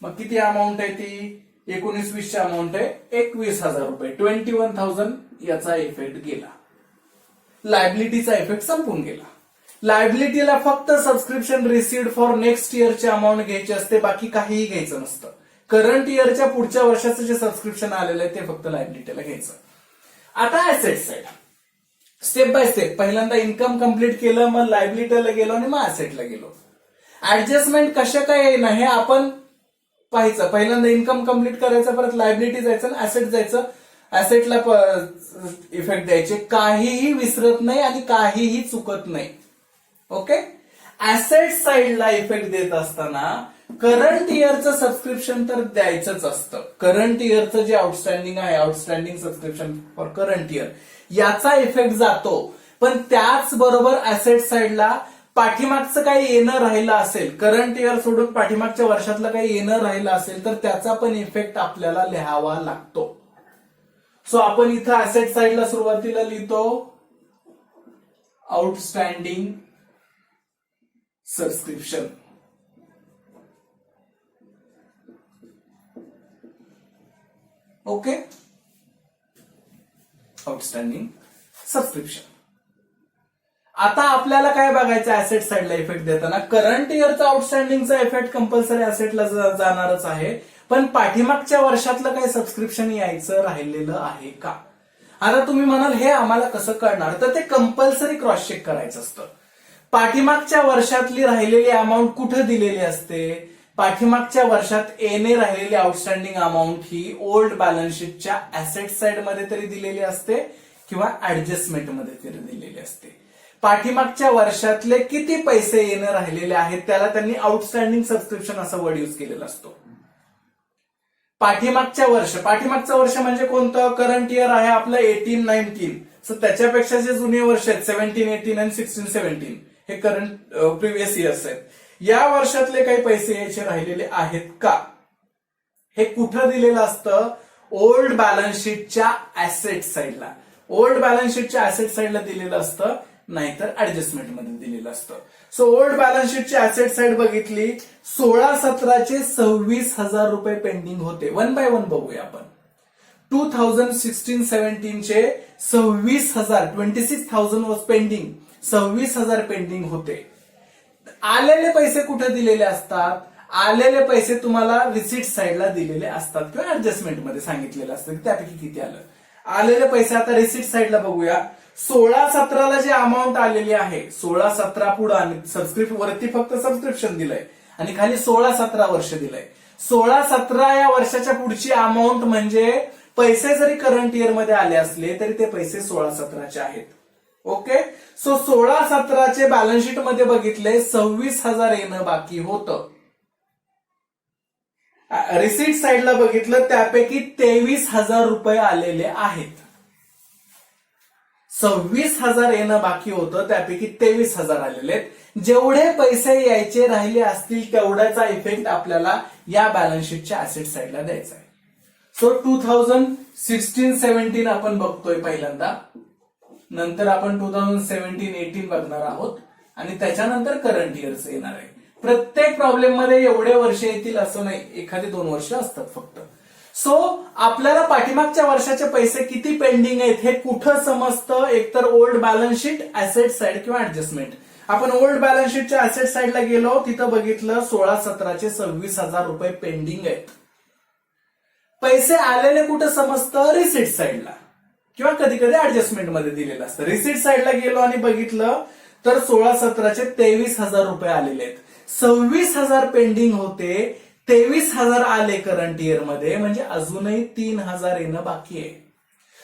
मग किती अमाऊंट आहे ती? 19-20 ची अमाऊंट आहे 21,000 रुपये. 21,000 याचा इफेक्ट गेला. लायबिलिटीचा इफेक्ट संपून गेला. लायबिलिटीला फक्त सबस्क्रिप्शन रिसिव्ड फॉर नेक्स्ट इयरची अमाऊंट घ्यायची असते, बाकी काहीही घ्यायचं नसतं. करंट इयरच्या पुढच्या वर्षाचं जे सबस्क्रिप्शन आलेलं आहे ते फक्त लायबिलिटीला घ्यायचं. आता asset side step by step. पहिल्यांदा इन्कम कंप्लीट केलं, मग लायबिलिटीला गेलो आणि मग ऍसेटला गेलो. ऍडजस्टमेंट कशा काय येणं हे आपण पाहायचं. पहिल्यांदा इन्कम कंप्लीट करायचं, परत लायबिलिटी जायचं आणि ऍसेट जायचं. ऍसेटला इफेक्ट द्यायचे. काहीही विसरत नाही आणि काहीही चुकत नाही. ओके. ऍसेट साइडला इफेक्ट देत असताना करंट इयरचं सबस्क्रिप्शन तर द्यायचंच असतं. करंट इयरचं जे आउटस्टँडिंग आहे, outstanding subscription for current year, याचा इफेक्ट जातो. पण त्याचबरोबर ऍसेट साइडला पाठीमागचं काही येणं राहिलं असेल, करंट इयर सोडून पाठीमागच्या वर्षातलं काही येणं राहिलं असेल तर त्याचा पण इफेक्ट आपल्याला लिहावा लागतो. सो आपण इथं ऍसेट साइडला सुरुवातीला लिहितो outstanding subscription. Okay. Outstanding subscription. आता आपल्याला काय बघायचं ऍसेट साइडला इफेक्ट देताना? करंट इयरचा आउटस्टँडिंगचा इफेक्ट कंपल्सरी ऍसेटला जाणारच आहे, पण पाठीमागच्या वर्षातलं काही सबस्क्रिप्शन यायचं राहिलेलं आहे का? आता तुम्ही म्हणाल हे आम्हाला कसं कळणार? तर ते कंपल्सरी क्रॉस चेक करायचं असतं. पाठीमागच्या वर्षातली राहिलेली अमाऊंट कुठे दिलेली असते? पाठीमागच्या वर्षात येणे राहिलेली आउटस्टँडिंग अमाऊंट ही ओल्ड बॅलन्स शीटच्या ऍसेट साइड मध्ये तरी दिलेली असते किंवा ऍडजस्टमेंट मध्ये तरी दिलेली असते. पाठीमागच्या वर्षातले किती पैसे येणं राहिलेले आहेत त्याला त्यांनी आउटस्टँडिंग सबस्क्रिप्शन असा वर्ड युज केलेला असतो. पाठीमागचं वर्ष म्हणजे कोणतं? करंट इयर आहे आपलं 18-19. सो त्याच्यापेक्षा जे जुने वर्ष आहेत 17-18 आणि 16-17 हे करंट प्रिव्हियस इयर्स आहेत. या वर्षातले काही पैसे यायचे राहिलेले आहेत का? हे कुठं दिलेलं असतं? ओल्ड बॅलन्स शीटच्या ऍसेट साइडला. ओल्ड बॅलन्स शीटच्या ऍसेट साइडला दिलेलं असतं, नाहीतर ऍडजस्टमेंट मध्ये दिलेलं असतं. सो ओल्ड बॅलन्स शीटची ऍसेट साइड बघितली, 16-17चे 26,000 रुपये पेंडिंग होते. 1 by 1 बघूया आपण. 2016-17चे 26,000, 26,000 वॉज पेंडिंग. 26,000 पेंडिंग होते. आलेले पैसे कुठे दिलेले असतात? आलेले पैसे तुम्हाला रिसीट साइडला दिलेले असतात किंवा ऍडजस्टमेंट मध्ये सांगितलेलं असतं की त्यापैकी किती आलं. आलेले पैसे आता रिसीट साइडला बघूया. 16-17ला जे अमाऊंट आलेली आहे, 16-17 पुढे आणि सबस्क्रिप्शन वरती फक्त सबस्क्रिप्शन दिलंय आणि खाली 16-17 वर्ष दिलंय. 16-17 या वर्षाच्या पुढची अमाऊंट म्हणजे पैसे जरी करंट इयर मध्ये आले असले तरी ते पैसे 16-17चे आहेत. ओके. सो 16-17चे बॅलन्स शीट मध्ये बघितले 26,000 येणं बाकी होतं. रिसीट साईडला बघितलं त्यापैकी 23,000 रुपये आलेले आहेत. 26,000 येणं बाकी होतं त्यापैकी 23,000 आलेले आहेत. जेवढे पैसे यायचे राहिले असतील तेवढ्याचा इफेक्ट आपल्याला या बॅलन्स शीटच्या ऍसेट साईडला द्यायचा आहे. सो 2016-17 आपण बघतोय पहिल्यांदा, नंतर आपण 2017-18 बघणार आहोत आणि त्याच्यानंतर करंट इयर्स येणार आहे. प्रत्येक प्रॉब्लेम मध्ये एवढे वर्ष येतील असं नाही, एखादी 2 वर्ष असतात फक्त. सो आपल्याला पाठीमागच्या वर्षाचे पैसे किती पेंडिंग आहेत हे कुठं समजतं, एकतर old balance sheet, asset side किंवा ऍडजस्टमेंट. आपण ओल्ड बॅलन्स शीटच्या ऍसेट साईडला गेलो, तिथं बघितलं 16-17चे 26,000 रुपये पेंडिंग आहेत. पैसे आलेले कुठं समजतं, रिसीट साईडला किंवा कधी कधी ऍडजस्टमेंट मध्ये दिलेलं असतं. रिसीट साईडला गेलो आणि बघितलं तर 16-17चे 23,000 रुपये आलेले आहेत. 26,000 पेंडिंग होते, 23,000 आले करंट इयर मध्ये, म्हणजे अजूनही 3,000 येणं बाकी आहे.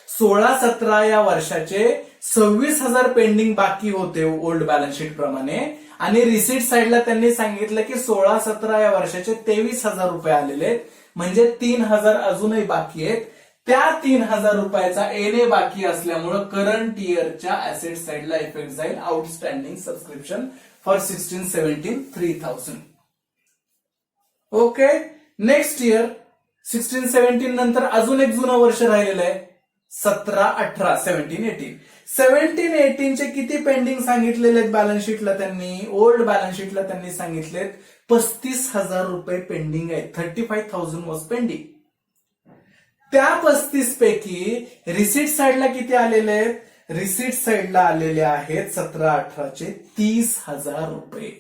16-17 या वर्षाचे 26,000 पेंडिंग बाकी होते ओल्ड बॅलन्स शीट प्रमाणे, आणि रिसीट साईडला त्यांनी सांगितलं की 16-17 या वर्षाचे 23,000 रुपये आलेले आहेत, म्हणजे 3,000 अजूनही बाकी आहेत. त्या 3,000 रुपयाचा येणे बाकी असल्यामुळं करंट इयरच्या ऍसेट साईडला इफेक्ट जाईल. Outstanding subscription for 16-17 3,000. Okay. Next year 16-17 नंतर अजून एक जुनं वर्ष राहिलेलं आहे 17-18, 17-18. 17-18 चे किती पेंडिंग सांगितलेले आहेत बॅलन्स शीटला त्यांनी, ओल्ड बॅलन्स शीटला त्यांनी सांगितलेत 35,000 रुपये पेंडिंग आहेत. 35,000 वॉज पेंडिंग. त्या 35 पैकी रिसीट साईडला किती आलेले आहेत, रिसीट साईडला आलेले आहेत 17-18चे 30,000 रुपये.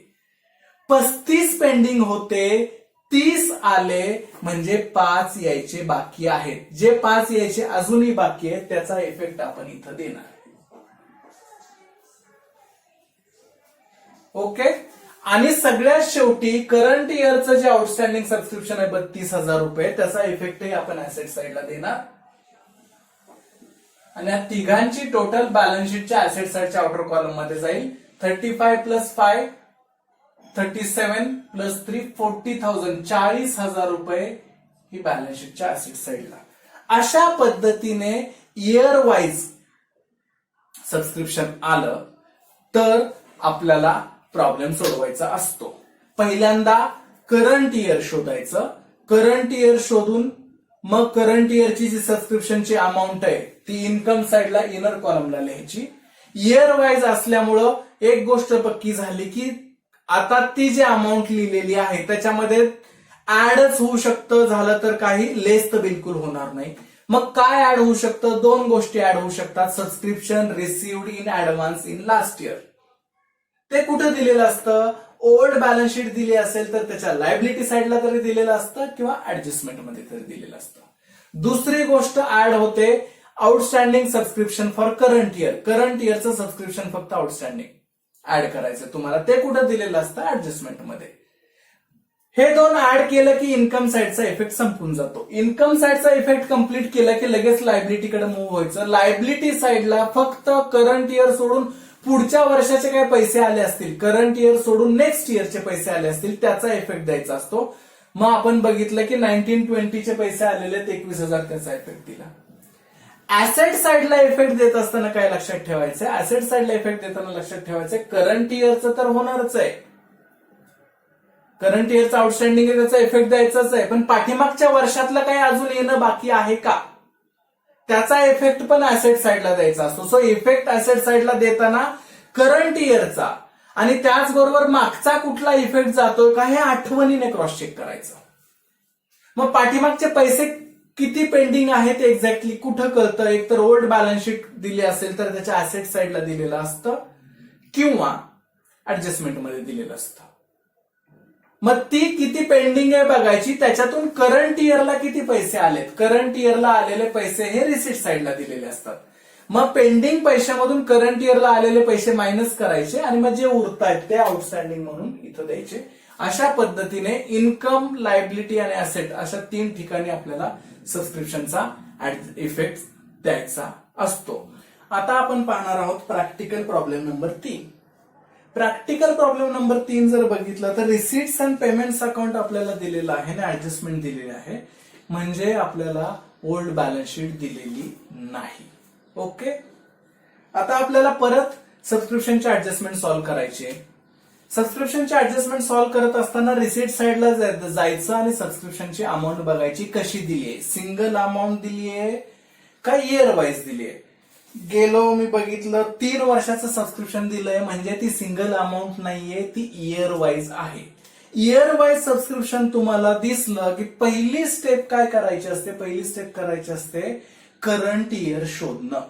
35 पेंडिंग होते, 30 आले, म्हणजे 5 यायचे बाकी आहेत. जे 5 यायचे अजूनही बाकी आहेत त्याचा इफेक्ट आपण इथं देणार. ओके. आणि सगळ्यात शेवटी करंट इयरचं जे आउटस्टँडिंग सबस्क्रिप्शन आहे 32,000 रुपये, त्याचा इफेक्टही आपण ऍसेट साईडला देणार. आणि या तिघांची टोटल बॅलन्स शीटच्या ऍसेट साईडच्या आउटर कॉलम मध्ये जाईल. 35 + 5 37 + 3 40,000, 40,000 रुपये ही बॅलन्स शीटच्या ऍसेट साईडला. अशा पद्धतीने इयर वाईज सबस्क्रिप्शन आलं तर आपल्याला प्रॉब्लेम सोडवायचा असतो. पहिल्यांदा करंट इयर शोधायचं. करंट इयर शोधून मग करंट इयरची जी सबस्क्रिप्शनची अमाऊंट आहे ती इन्कम साईडला इनर कॉलमला लिहायची. इयर वाईज असल्यामुळं एक गोष्ट पक्की झाली की आता ती जी अमाऊंट लिहिलेली आहे त्याच्यामध्ये ऍडच होऊ शकतं, झालं तर काही, लेस तर बिलकुल होणार नाही. मग काय ऍड होऊ शकतं, 2 गोष्टी ऍड होऊ शकतात. Subscription received in advance in last year, ते कुठं दिलेलं असतं, ओल्ड बॅलन्स शीट दिली असेल तर त्याच्या लायबिलिटी साईडला तरी दिलेलं असतं किंवा ऍडजस्टमेंट मध्ये तरी दिलेलं असतं. दुसरी गोष्ट ऍड होते outstanding subscription for current year. Current इयरचं सबस्क्रिप्शन फक्त आउटस्टँडिंग ऍड करायचं तुम्हाला, ते कुठं दिलेलं असतं, ऍडजस्टमेंट मध्ये. हे 2 ऍड केलं की इन्कम साईडचा इफेक्ट संपून जातो. इन्कम साईडचा इफेक्ट कंप्लीट केला की लगेच लायबिलिटीकडे मूव्ह व्हायचं. लायबिलिटी साईडला फक्त करंट इयर सोडून पुढच्या वर्षाचे काही पैसे आले असतील, करंट इयर सोडून नेक्स्ट इयरचे पैसे आले असतील त्याचा इफेक्ट द्यायचा असतो. मग आपण बघितलं की 19-20चे पैसे आलेले 21,000, त्याचा इफेक्ट दिला. ऍसेट साईडला इफेक्ट देत असताना काय लक्षात ठेवायचं, ऍसेट साईडला इफेक्ट देताना लक्षात ठेवायचं करंट इयरचं तर होणारच आहे, करंट इयरचं आउटस्टँडिंग आहे त्याचा इफेक्ट द्यायचाच आहे, पण पाठीमागच्या वर्षातलं काही अजून येणं बाकी आहे का त्याचा इफेक्ट पण ऍसेट साईडला द्यायचा असतो. सो इफेक्ट ऍसेट साईडला देताना करंट इयरचा आणि त्याचबरोबर मागचा कुठला इफेक्ट जातोय का हे आठवणीने क्रॉस चेक करायचं. मग पाठीमागचे पैसे किती पेंडिंग आहेत एक्झॅक्टली कुठं कळतं, एक तर ओल्ड बॅलन्स शीट दिली असेल तर त्याच्या ऍसेट साईडला दिलेलं असतं किंवा ऍडजस्टमेंट मध्ये दिलेलं असतं. मग ती किती पेंडिंग आहे बघायची, त्याच्यातून करंट इयरला किती पैसे आलेत, करंट इयरला आलेले पैसे हे रिसीट साईडला दिलेले असतात. मग पेंडिंग पैशामधून करंट इयरला आलेले पैसे मायनस करायचे आणि मग जे उरतायत ते आउटस्टँडिंग म्हणून इथं द्यायचे. अशा पद्धतीने इन्कम, लायबिलिटी आणि ऍसेट अशा 3 ठिकाणी आपल्याला सबस्क्रिप्शनचा इफेक्ट द्यायचा असतो. आता आपण पाहणार आहोत practical problem number 3. Practical problem number 3 जर बघितलं तर रिसीट्स अँड पेमेंट्स अकाउंट आपल्याला दिलेलं आहे ना, ऍडजस्टमेंट दिलेली आहे, म्हणजे आपल्याला ओल्ड बॅलन्स शीट दिलेली नाही. ओके, आता आपल्याला परत सबस्क्रिप्शनचे ऍडजस्टमेंट सॉल्व्ह करायचे. सबस्क्रिप्शनचे ऍडजस्टमेंट सॉल्व्ह करत असताना रिसीट साइडला जायचं आणि सबस्क्रिप्शनची अमाऊंट बघायची कशी दिली आहे, सिंगल अमाऊंट दिली आहे का इयर वाईज दिली आहे. गेलो मी बघितलं 3 वर्षाचं सबस्क्रिप्शन दिलंय म्हणजे ती सिंगल अमाऊंट नाहीये, ती इयर वाईज आहे. इयर वाईज सबस्क्रिप्शन तुम्हाला दिसलं की पहिली स्टेप काय करायची असते, पहिली स्टेप करायची असते करंट इयर शोधणं.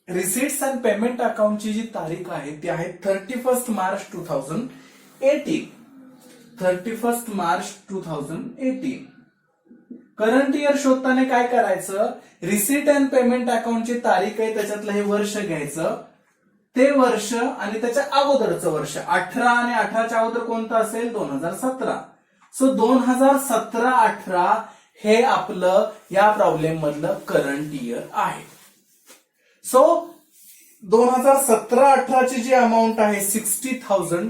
रिसीट्स अँड पेमेंट अकाउंटची जी तारीख आहे ती आहे 31 मार्च 2018. 31 मार्च 2018. करंट इयर शोधताना काय करायचं, रिसीट अँड पेमेंट अकाउंटची तारीख आहे त्याच्यातलं हे वर्ष घ्यायचं, ते वर्ष आणि त्याच्या अगोदरचं वर्ष 18 आणि 18च्या अगोदर कोणतं असेल 2017. सो 2017-18 हे आपलं या प्रॉब्लेम मधलं करंट इयर आहे. सो 2017-18ची जी अमाऊंट आहे 60,000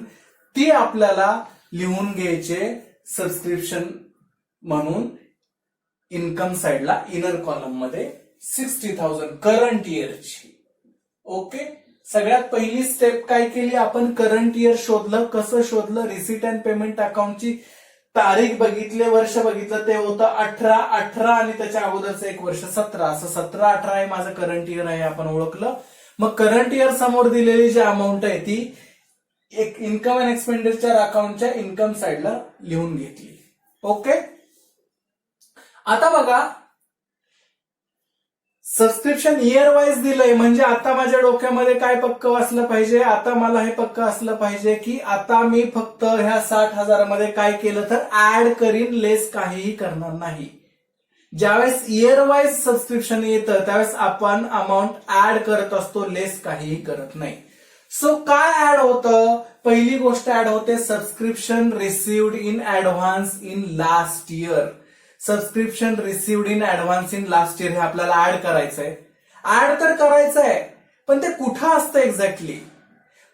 ती आपल्याला लिहून घ्यायचे सबस्क्रिप्शन म्हणून इन्कम साइडला इनर कॉलम मध्ये 60,000 करंट इयरची. ओके, सगळ्यात पहिली स्टेप काय केली आपण, करंट इयर शोधलं. कसं शोधलं, रिसीट अँड पेमेंट अकाउंटची तारीख बघितले, वर्ष बघितलं, ते होतं 18 आणि त्याच्या अगोदरचं एक वर्ष 17. असं 17-18 हे माझं करंट इयर आहे आपण ओळखलं. मग करंट इयर समोर दिलेली जी अमाऊंट आहे ती एक इन्कम अँड एक्सपेंडिचर अकाउंटच्या इन्कम साइडला लिहून घेतली. ओके, आता बघा सबस्क्रिप्शन इयर वाईज दिलंय म्हणजे आता माझ्या डोक्यामध्ये काय पक्क असलं पाहिजे, आता मला हे पक्क असलं पाहिजे की आता मी फक्त ह्या 60,000 मध्ये काय केलं तर ऍड करीन, लेस काहीही करणार नाही. ज्यावेळेस इयर वाईज सबस्क्रिप्शन येतं त्यावेळेस आपण अमाऊंट ऍड करत असतो, लेस काहीही करत नाही. सो काय ऍड होतं, पहिली गोष्ट ऍड होते subscription received in advance in last year. Subscription received in advance in last year हे आपल्याला ऍड करायचंय. ऍड तर करायचंय पण ते कुठं असतं एक्झॅक्टली,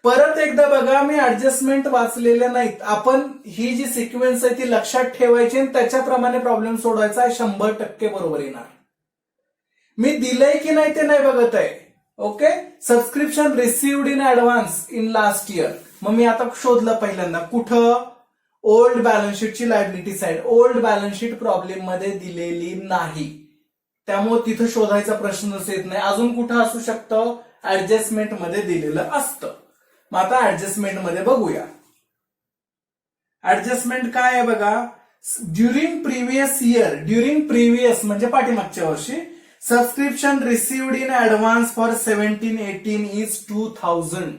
परत एकदा बघा, मी ऍडजस्टमेंट वाचलेल्या नाहीत. आपण ही जी सिक्वेन्स आहे ती लक्षात ठेवायची आणि त्याच्याप्रमाणे प्रॉब्लेम सोडवायचा, 100% बरोबर येणार. मी दिलंय की नाही ते नाही बघत आहे. Okay, subscription received in advance in last year. मग मी आता शोधलं पहिल्यांदा कुठं, ओल्ड बॅलन्स शीटची liability side. Old balance sheet problem मध्ये दिलेली नाही त्यामुळे तिथं शोधायचा प्रश्नच येत नाही. अजून कुठं असू शकतं, ऍडजस्टमेंट मध्ये दिलेलं असतं. मग आता ऍडजस्टमेंट मध्ये बघूया. ऍडजस्टमेंट काय आहे बघा, during previous year, during previous म्हणजे पाठीमागच्या वर्षी, subscription received in advance for 17-18 is 2,000.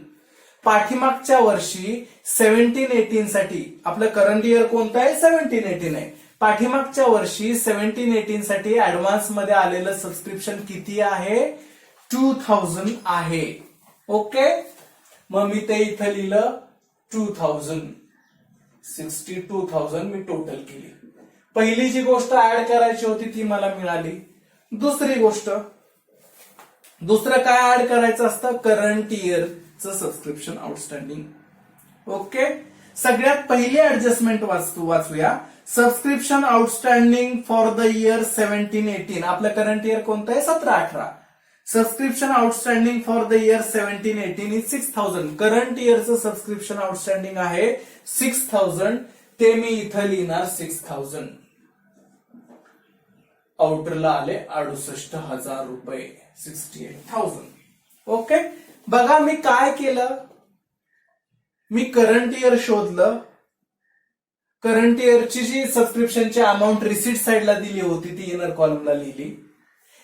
पाठीमागच्या वर्षी 17-18 साठी, आपलं करंट इयर कोणतं आहे 17-18 आहे, पाठीमागच्या वर्षी 17-18 साठी ऍडव्हान्स मध्ये आलेलं सबस्क्रिप्शन किती आहे, 2,000 आहे. ओके, मग मी ते इथं लिहिलं 2,000. 62,000 मी टोटल केली. पहिली जी गोष्ट ऍड करायची होती ती मला मिळाली. दुसरी गोष्ट, दुसरं काय ऍड करायचं असतं, करंट इयरचं सबस्क्रिप्शन आउटस्टँडिंग. ओके, सगळ्यात पहिली ऍडजस्टमेंट वाचूया. Subscription outstanding for the year 17-18. आपलं करंट इयर कोणतं आहे 17-18. Subscription outstanding for the year 17-18 is 6,000. Current इयरचं सबस्क्रिप्शन आउटस्टँडिंग आहे 6,000. ते मी इथं लिहिणार 6,000. आउटरला आले 68,000 रुपये, 68,000. ओके, बघा मी काय केलं, मी करंट इयर शोधलं. करंट इयरची जी सबस्क्रिप्शनची अमाऊंट रिसीट साइडला दिली होती ती इनर कॉलमला लिहिली.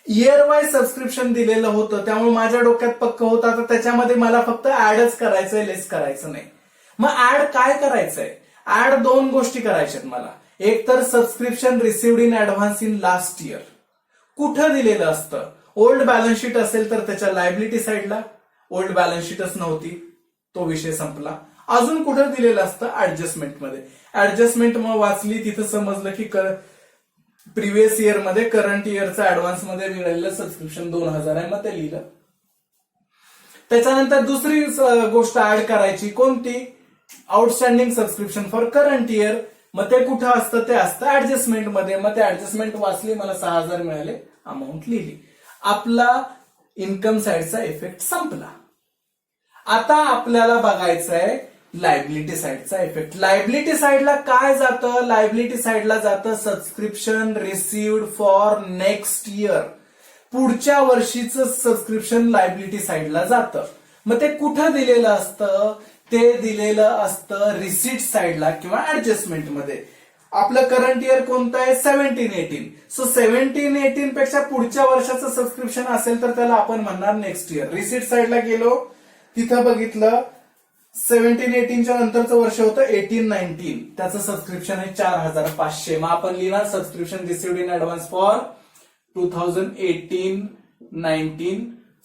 इयर वाईज सबस्क्रिप्शन दिलेलं होतं त्यामुळे माझ्या डोक्यात पक्क होतं आता त्याच्यामध्ये मला फक्त ऍडच करायचंय, लेस करायचं नाही. मग ऍड काय करायचंय, ऍड 2 गोष्टी करायच्यात मला. एक तर subscription received in advance in last year कुठं दिलेलं असतं, ओल्ड बॅलन्स शीट असेल तर त्याच्या लायबिलिटी साइडला, ओल्ड बॅलन्स शीटच नव्हती तो विषय संपला. अजून कुठं दिलेलं असतं, ऍडजस्टमेंट मध्ये. ऍडजस्टमेंट मग वाचली, तिथं समजलं की प्रिव्हियस इयर मध्ये करंट इयरचा ऍडव्हान्स मध्ये मिळालेलं सबस्क्रिप्शन 2,000 आहे, मग ते लिहिलं. त्याच्यानंतर दुसरी गोष्ट ऍड करायची कोणती, outstanding subscription for current year. मग ते कुठं असतं, ते असतं ऍडजस्टमेंट मध्ये. मग ते ऍडजस्टमेंट वाचली, मला 6,000 मिळाले, अमाऊंट लिहिली. आपला इन्कम साइडचा इफेक्ट संपला. आता आपल्याला बघायचं आहे लायबिलिटी साइडचा इफेक्ट. लायबिलिटी साइडला काय जातं, लायबिलिटी साइडला जातं subscription received for next year. पुढच्या वर्षीचं सबस्क्रिप्शन लायबिलिटी साइडला जातं. मग ते कुठं दिलेलं असतं, ते दिलेलं असतं रिसीट साइडला किंवा ऍडजस्टमेंट मध्ये. आपलं करंट इयर कोणतं आहे, 17-18. सो 17-18 पेक्षा पुढच्या वर्षाचं सबस्क्रिप्शन असेल तर त्याला आपण म्हणणार नेक्स्ट इयर. रिसीट साइडला गेलो, तिथं बघितलं 17-18च्या नंतरचं वर्ष होतं 18-19, त्याचं सबस्क्रिप्शन आहे 4,500. मग आपण लिहिणार subscription received in advance for 2018-19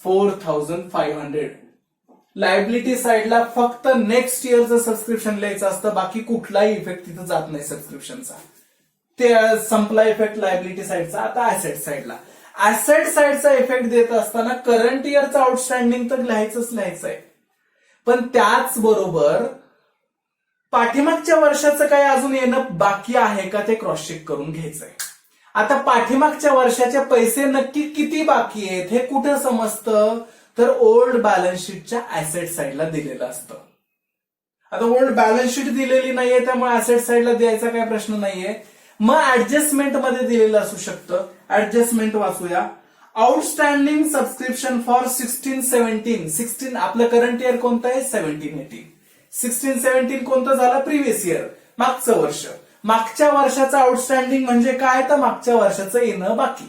4,500. Liability साइडला फक्त नेक्स्ट इयरचं सबस्क्रिप्शन लिहायचं असतं, बाकी कुठलाही इफेक्ट तिथं जात नाही सबस्क्रिप्शनचा. ते संपला इफेक्ट लायबिलिटी साइडचा. आता ऍसेट साइडला, ऍसेट साइडचा इफेक्ट देत असताना करंट इयरचं आउटस्टँडिंग तर लिहायचंच आहे, पण त्याचबरोबर पाठीमागच्या वर्षाचं काही अजून येणं बाकी आहे का ते क्रॉस चेक करून घ्यायचंय. आता पाठीमागच्या वर्षाचे पैसे नक्की किती बाकी आहेत हे कुठं समजतं, तर ओल्ड बॅलन्स शीटच्या ऍसेट साइडला दिलेलं असतं. आता ओल्ड बॅलन्स शीट दिलेली नाहीये, त्यामुळे ऍसेट साइडला द्यायचा काही प्रश्न नाहीये. मग ऍडजस्टमेंट मध्ये दिलेलं असू शकतं. ऍडजस्टमेंट वाचूया. Outstanding subscription for 16-17. 16 आपलं करंट इयर कोणतं आहे, 17-18. 16-17 कोणतं झालं, प्रिव्हियस इयर, मागचं वर्ष. मागच्या वर्षाचं आउटस्टँडिंग म्हणजे काय, तर मागच्या वर्षाचं येणं बाकी.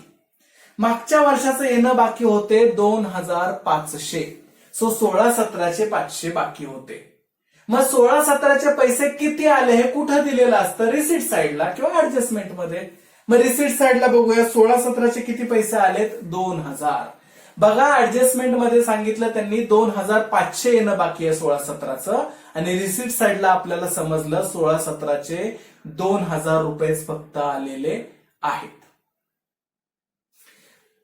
मागच्या वर्षाचं येणं बाकी होते 2,500. सो 16-17चे 500 बाकी होते. मग 16-17चे पैसे किती आले हे कुठं दिलेलं असतं, रिसीट साइडला किंवा ऍडजस्टमेंट मध्ये. मग रिसीट साइडला बघूया 16-17चे किती पैसे आलेत, 2,000. बघा ऍडजस्टमेंट मध्ये सांगितलं त्यांनी 2,500 येणं बाकी आहे 16-17चं, आणि रिसीट साइडला आपल्याला समजलं 16-17चे 2,000 रुपयेच फक्त आलेले आहेत.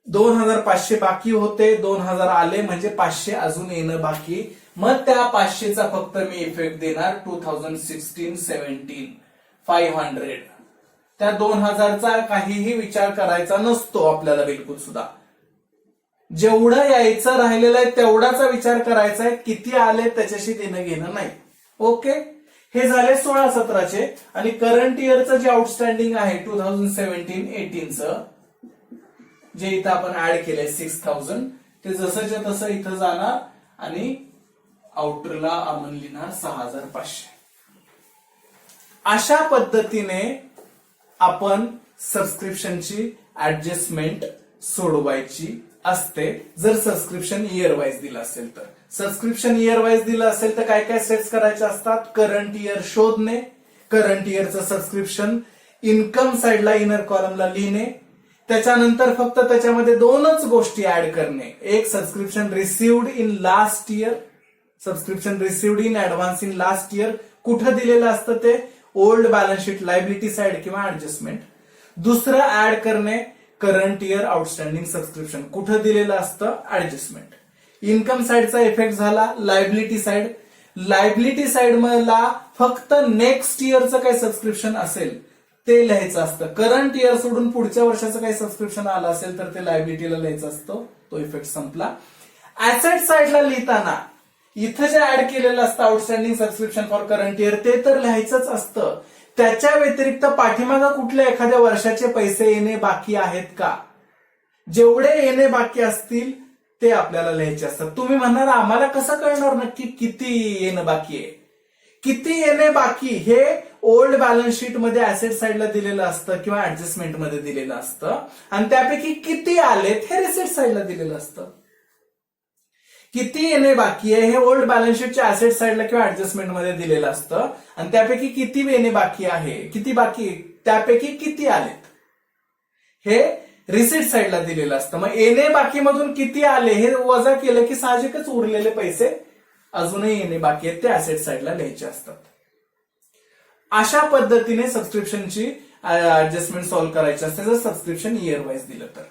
2,500 बाकी होते, 2,000 आले म्हणजे 500 अजून येणं बाकी. मग त्या 500चा फक्त मी इफेक्ट देणार 2016-17 500. त्या 2,000चा काहीही विचार करायचा नसतो आपल्याला बिलकुल सुद्धा. जेवढं यायचं राहिलेलं आहे तेवढाचा विचार करायचा आहे, किती आले त्याच्याशी देणं घेणं नाही. ओके, हे झाले 16-17चे. आणि करंट इयरचं जे आउटस्टँडिंग आहे 2017-18चं, जे इथं आपण ऍड केलंय 6,000, ते जसंच्या तसं इथं जाणार आणि आउटरला आपण लिहिणार 6,500. अशा पद्धतीने आपण सबस्क्रिप्शनची ऍडजस्टमेंट सोडवायची असते जर सबस्क्रिप्शन इयर वाईज दिलं असेल तर. सबस्क्रिप्शन इयर वाईज दिलं असेल तर काय काय सेट्स करायचे असतात, करंट इयर शोधणे, करंट इयरचं सबस्क्रिप्शन इन्कम साइडला इनर कॉलमला लिहिणे, त्याच्यानंतर फक्त त्याच्यामध्ये दोनच गोष्टी ऍड करणे. एक subscription received in last year, subscription received in advance in last year कुठं दिलेलं असतं ते old balance sheet liability side किंवा ऍडजस्टमेंट. दुसरं ऍड करणे करंट इयर आउटस्टँडिंग सबस्क्रिप्शन कुठं दिलेलं असतं, ऍडजस्टमेंट. इन्कम साइडचा इफेक्ट झाला लायबिलिटी साइड. लायबिलिटी साइड मला फक्त नेक्स्ट इयरचं काही सबस्क्रिप्शन असेल ते लिहायचं असतं. करंट इयर सोडून पुढच्या वर्षाचं काही सबस्क्रिप्शन आलं असेल तर ते लायबिलिटीला लिहायचं असतं. तो इफेक्ट संपला. ऍसेट साइडला लिहिताना इथं जे ऍड केलेलं असतं outstanding subscription for current year ते तर लिहायचंच असतं. त्याच्या व्यतिरिक्त पाठीमागं कुठल्या एखाद्या वर्षाचे पैसे येणे बाकी आहेत का, जेवढे येणे बाकी असतील ते आपल्याला लिहायचे असतात. तुम्ही म्हणणार आम्हाला कसं कळणार नक्की किती येणं बाकी आहे. किती येणे बाकी हे ओल्ड बॅलन्स शीट मध्ये ऍसेट साइडला दिलेलं असतं किंवा ऍडजस्टमेंट मध्ये दिलेलं असतं, आणि त्यापैकी किती आलेत हे रिसीट साइडला दिलेलं असतं. किती येणे बाकी आहे हे ओल्ड बॅलन्स शीटच्या ऍसेट साइडला किंवा ऍडजस्टमेंट मध्ये दिलेलं असतं, आणि त्यापैकी किती येणे बाकी आहे, किती बाकी त्यापैकी किती आलेत हे रिसीट साइडला दिलेलं असतं. मग येणे बाकी मधून किती आले हे वजा केलं की साहजिकच उरलेले पैसे अजूनही येणे बाकी आहेत ते ऍसेट साइडला लिहायचे असतात. अशा पद्धतीने सबस्क्रिप्शनची ऍडजस्टमेंट सॉल्व्ह करायची असते जर सबस्क्रिप्शन इयर वाईज दिलं तर.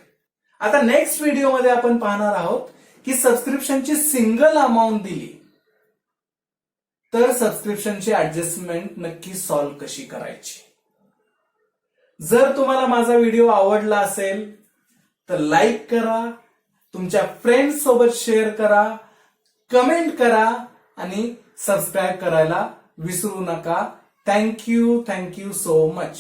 आता नेक्स्ट व्हिडिओमध्ये आपण पाहणार आहोत की सबस्क्रिप्शनची सिंगल अमाऊंट दिली तर सबस्क्रिप्शनची ऍडजस्टमेंट नक्की सॉल्व्ह कशी करायची. जर तुम्हाला माझा व्हिडिओ आवडला असेल तर लाईक करा, तुमच्या फ्रेंड्स सोबत शेअर करा, कमेंट करा आणि सबस्क्राईब करायला विसरू नका. Thank you so much.